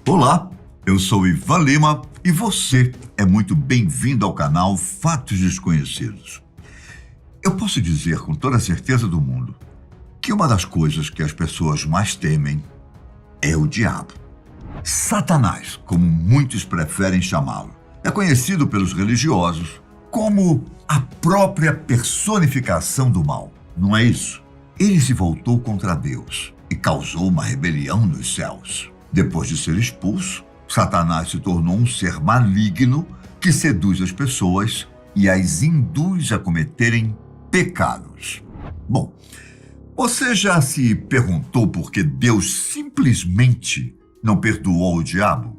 Olá, eu sou Ivan Lima e você é muito bem-vindo ao canal Fatos Desconhecidos. Eu posso dizer com toda a certeza do mundo que uma das coisas que as pessoas mais temem é o diabo. Satanás, como muitos preferem chamá-lo, é conhecido pelos religiosos como a própria personificação do mal, não é isso? Ele se voltou contra Deus e causou uma rebelião nos céus. Depois de ser expulso, Satanás se tornou um ser maligno que seduz as pessoas e as induz a cometerem pecados. Bom, você já se perguntou por que Deus simplesmente não perdoou o diabo?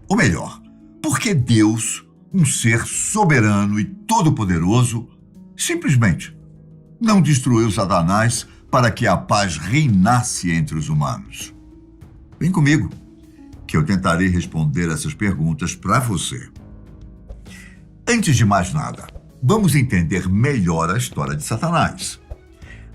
Ou melhor, por que Deus, um ser soberano e todo-poderoso, simplesmente não destruiu Satanás para que a paz reinasse entre os humanos? Vem comigo, que eu tentarei responder essas perguntas para você. Antes de mais nada, vamos entender melhor a história de Satanás.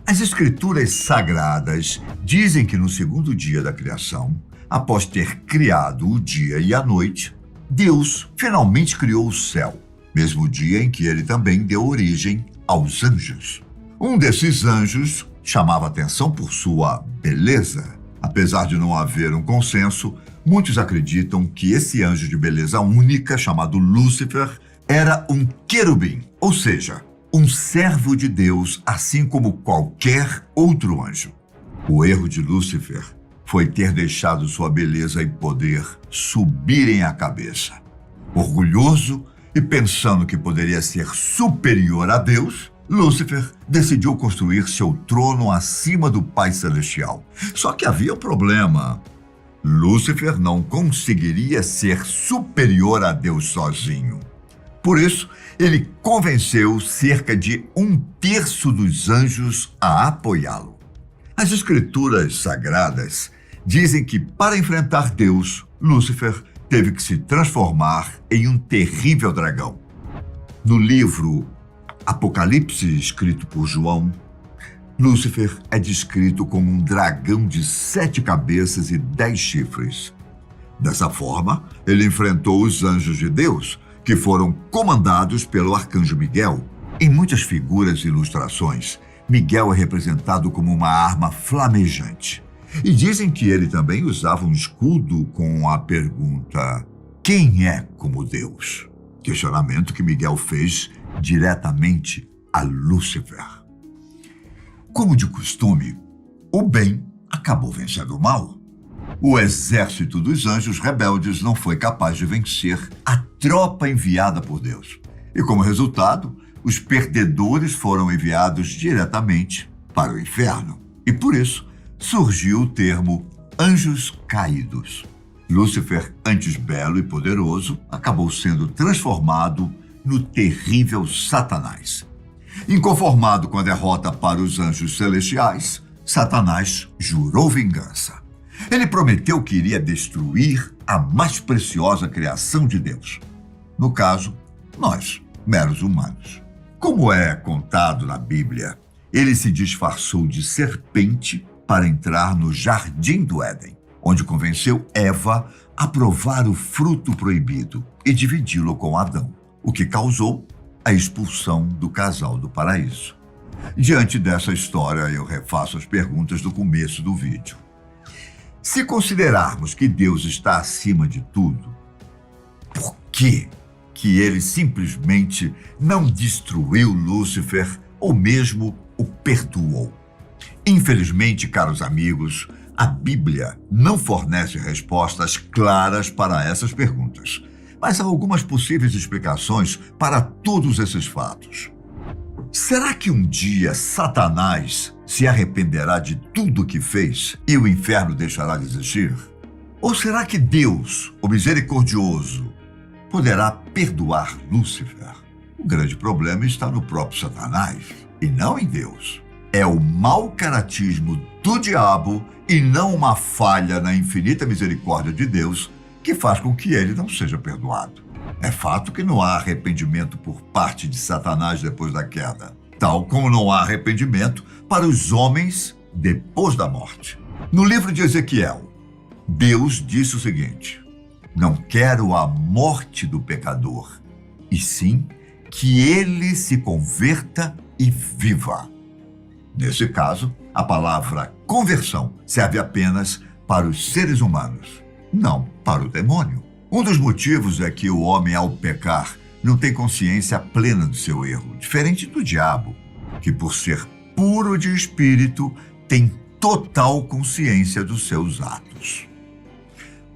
As Escrituras Sagradas dizem que no segundo dia da criação, após ter criado o dia e a noite, Deus finalmente criou o céu, mesmo dia em que ele também deu origem aos anjos. Um desses anjos chamava atenção por sua beleza. Apesar de não haver um consenso, muitos acreditam que esse anjo de beleza única, chamado Lúcifer, era um querubim, ou seja, um servo de Deus, assim como qualquer outro anjo. O erro de Lúcifer foi ter deixado sua beleza e poder subirem à cabeça. Orgulhoso e pensando que poderia ser superior a Deus, Lúcifer decidiu construir seu trono acima do Pai Celestial. Só que havia um problema. Lúcifer não conseguiria ser superior a Deus sozinho. Por isso, ele convenceu cerca de 1/3 dos anjos a apoiá-lo. As Escrituras Sagradas dizem que, para enfrentar Deus, Lúcifer teve que se transformar em um terrível dragão. No livro Apocalipse, escrito por João, Lúcifer é descrito como um dragão de 7 cabeças e 10 chifres. Dessa forma, ele enfrentou os anjos de Deus, que foram comandados pelo arcanjo Miguel. Em muitas figuras e ilustrações, Miguel é representado como uma arma flamejante. E dizem que ele também usava um escudo com a pergunta: quem é como Deus? Questionamento que Miguel fez diretamente a Lúcifer. Como de costume, o bem acabou vencendo o mal. O exército dos anjos rebeldes não foi capaz de vencer a tropa enviada por Deus. E como resultado, os perdedores foram enviados diretamente para o inferno. E por isso surgiu o termo anjos caídos. Lúcifer, antes belo e poderoso, acabou sendo transformado no terrível Satanás. Inconformado com a derrota para os anjos celestiais, Satanás jurou vingança. Ele prometeu que iria destruir a mais preciosa criação de Deus. No caso, nós, meros humanos. Como é contado na Bíblia, ele se disfarçou de serpente para entrar no Jardim do Éden, onde convenceu Eva a provar o fruto proibido e dividi-lo com Adão, o que causou a expulsão do casal do paraíso. Diante dessa história, eu refaço as perguntas do começo do vídeo. Se considerarmos que Deus está acima de tudo, por que ele simplesmente não destruiu Lúcifer ou mesmo o perdoou? Infelizmente, caros amigos, a Bíblia não fornece respostas claras para essas perguntas, mas há algumas possíveis explicações para todos esses fatos. Será que um dia Satanás se arrependerá de tudo o que fez e o inferno deixará de existir? Ou será que Deus, o misericordioso, poderá perdoar Lúcifer? O grande problema está no próprio Satanás e não em Deus. É o mau caratismo do diabo e não uma falha na infinita misericórdia de Deus que faz com que ele não seja perdoado. É fato que não há arrependimento por parte de Satanás depois da queda, tal como não há arrependimento para os homens depois da morte. No livro de Ezequiel, Deus disse o seguinte: Não quero a morte do pecador, e sim que ele se converta e viva. Nesse caso, a palavra conversão serve apenas para os seres humanos, não para o demônio. Um dos motivos é que o homem, ao pecar, não tem consciência plena do seu erro, diferente do diabo, que, por ser puro de espírito, tem total consciência dos seus atos.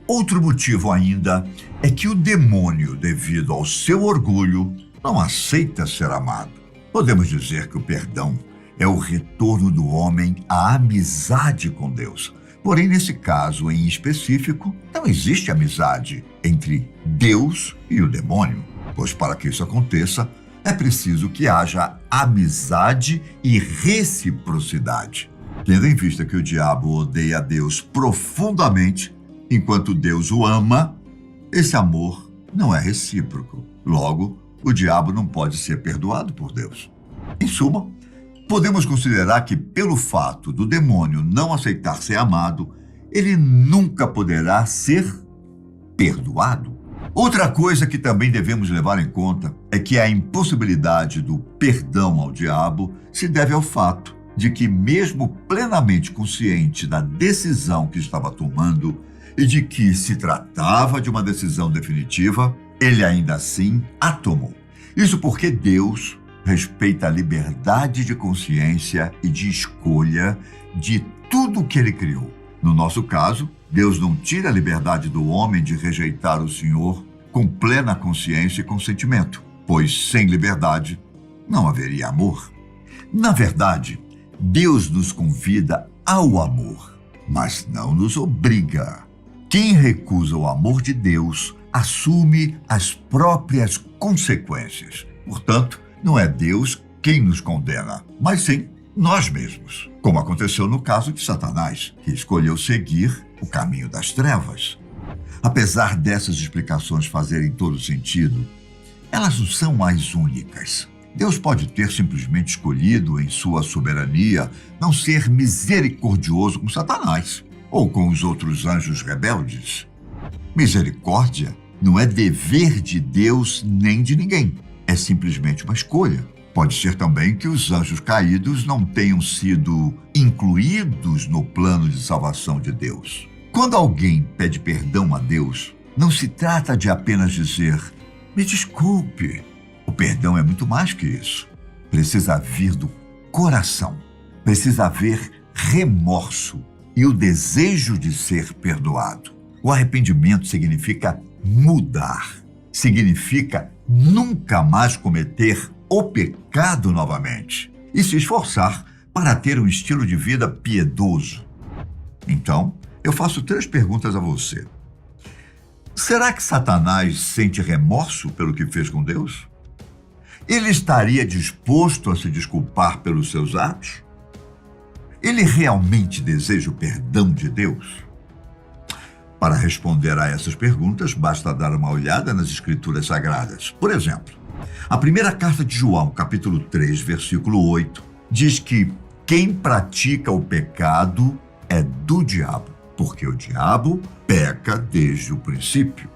Outro motivo ainda é que o demônio, devido ao seu orgulho, não aceita ser amado. Podemos dizer que o perdão é o retorno do homem à amizade com Deus. Porém, nesse caso em específico, não existe amizade entre Deus e o demônio, pois para que isso aconteça, é preciso que haja amizade e reciprocidade. Tendo em vista que o diabo odeia a Deus profundamente, enquanto Deus o ama, esse amor não é recíproco. Logo, o diabo não pode ser perdoado por Deus. Em suma, podemos considerar que, pelo fato do demônio não aceitar ser amado, ele nunca poderá ser perdoado. Outra coisa que também devemos levar em conta é que a impossibilidade do perdão ao diabo se deve ao fato de que, mesmo plenamente consciente da decisão que estava tomando e de que se tratava de uma decisão definitiva, ele ainda assim a tomou. Isso porque Deus respeita a liberdade de consciência e de escolha de tudo o que ele criou. No nosso caso, Deus não tira a liberdade do homem de rejeitar o Senhor com plena consciência e consentimento, pois sem liberdade não haveria amor. Na verdade, Deus nos convida ao amor, mas não nos obriga. Quem recusa o amor de Deus assume as próprias consequências. Portanto, não é Deus quem nos condena, mas sim nós mesmos, como aconteceu no caso de Satanás, que escolheu seguir o caminho das trevas. Apesar dessas explicações fazerem todo sentido, elas não são as únicas. Deus pode ter simplesmente escolhido, em sua soberania, não ser misericordioso com Satanás ou com os outros anjos rebeldes. Misericórdia não é dever de Deus nem de ninguém. É simplesmente uma escolha. Pode ser também que os anjos caídos não tenham sido incluídos no plano de salvação de Deus. Quando alguém pede perdão a Deus, não se trata de apenas dizer, me desculpe. O perdão é muito mais que isso. Precisa vir do coração. Precisa haver remorso e o desejo de ser perdoado. O arrependimento significa mudar. Significa nunca mais cometer o pecado novamente e se esforçar para ter um estilo de vida piedoso. Então, eu faço 3 perguntas a você. Será que Satanás sente remorso pelo que fez com Deus? Ele estaria disposto a se desculpar pelos seus atos? Ele realmente deseja o perdão de Deus? Para responder a essas perguntas, basta dar uma olhada nas Escrituras Sagradas. Por exemplo, a primeira carta de João, capítulo 3, versículo 8, diz que quem pratica o pecado é do diabo, porque o diabo peca desde o princípio.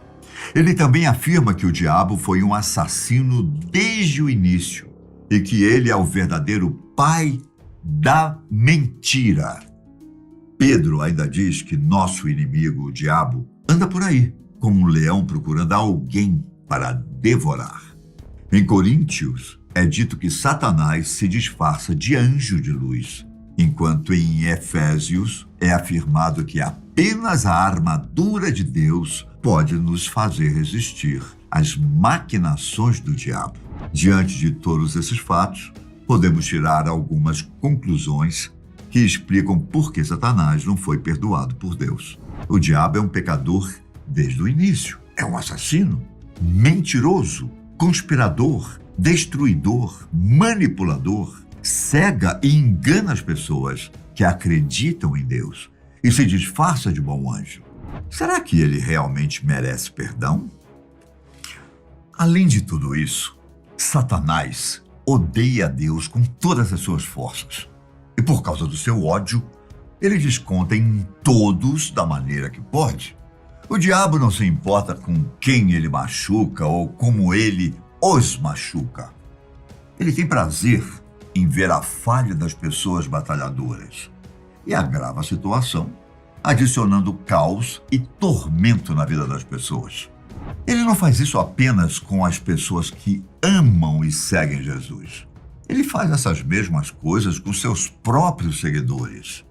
Ele também afirma que o diabo foi um assassino desde o início e que ele é o verdadeiro pai da mentira. Pedro ainda diz que nosso inimigo, o diabo, anda por aí, como um leão procurando alguém para devorar. Em Coríntios, é dito que Satanás se disfarça de anjo de luz, enquanto em Efésios é afirmado que apenas a armadura de Deus pode nos fazer resistir às maquinações do diabo. Diante de todos esses fatos, podemos tirar algumas conclusões que explicam por que Satanás não foi perdoado por Deus. O diabo é um pecador desde o início. É um assassino, mentiroso, conspirador, destruidor, manipulador, cega e engana as pessoas que acreditam em Deus e se disfarça de bom anjo. Será que ele realmente merece perdão? Além de tudo isso, Satanás odeia a Deus com todas as suas forças. E por causa do seu ódio, ele desconta em todos da maneira que pode. O diabo não se importa com quem ele machuca ou como ele os machuca. Ele tem prazer em ver a falha das pessoas batalhadoras e agrava a situação, adicionando caos e tormento na vida das pessoas. Ele não faz isso apenas com as pessoas que amam e seguem Jesus. Ele faz essas mesmas coisas com seus próprios seguidores.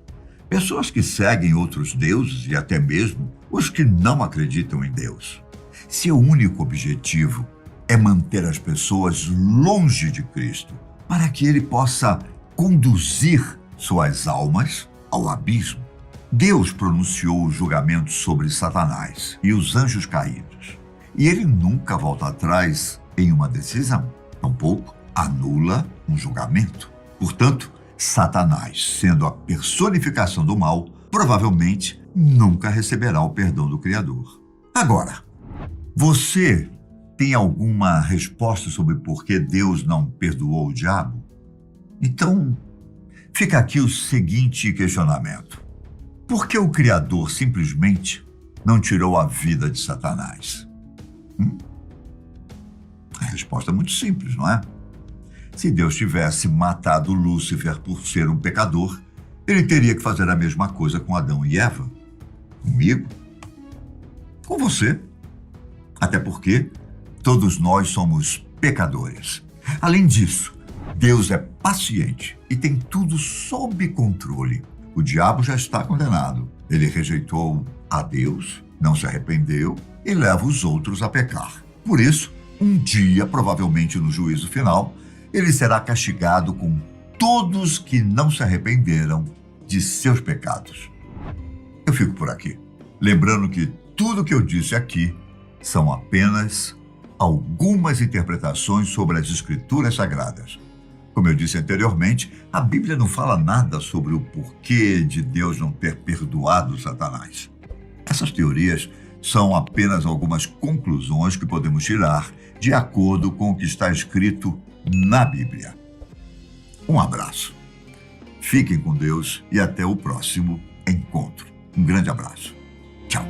Pessoas que seguem outros deuses e até mesmo os que não acreditam em Deus. Seu único objetivo é manter as pessoas longe de Cristo, para que ele possa conduzir suas almas ao abismo. Deus pronunciou o julgamento sobre Satanás e os anjos caídos. E ele nunca volta atrás em uma decisão, tampouco anula um julgamento. Portanto, Satanás, sendo a personificação do mal, provavelmente nunca receberá o perdão do Criador. Agora, você tem alguma resposta sobre por que Deus não perdoou o diabo? Então, fica aqui o seguinte questionamento. Por que o Criador simplesmente não tirou a vida de Satanás? A resposta é muito simples, não é? Se Deus tivesse matado Lúcifer por ser um pecador, ele teria que fazer a mesma coisa com Adão e Eva. Comigo? Com você. Até porque todos nós somos pecadores. Além disso, Deus é paciente e tem tudo sob controle. O diabo já está condenado. Ele rejeitou a Deus, não se arrependeu e leva os outros a pecar. Por isso, um dia, provavelmente no juízo final, ele será castigado com todos que não se arrependeram de seus pecados. Eu fico por aqui, lembrando que tudo que eu disse aqui são apenas algumas interpretações sobre as Escrituras Sagradas. Como eu disse anteriormente, a Bíblia não fala nada sobre o porquê de Deus não ter perdoado Satanás. Essas teorias são apenas algumas conclusões que podemos tirar de acordo com o que está escrito na Bíblia. Um abraço. Fiquem com Deus e até o próximo encontro. Um grande abraço. Tchau.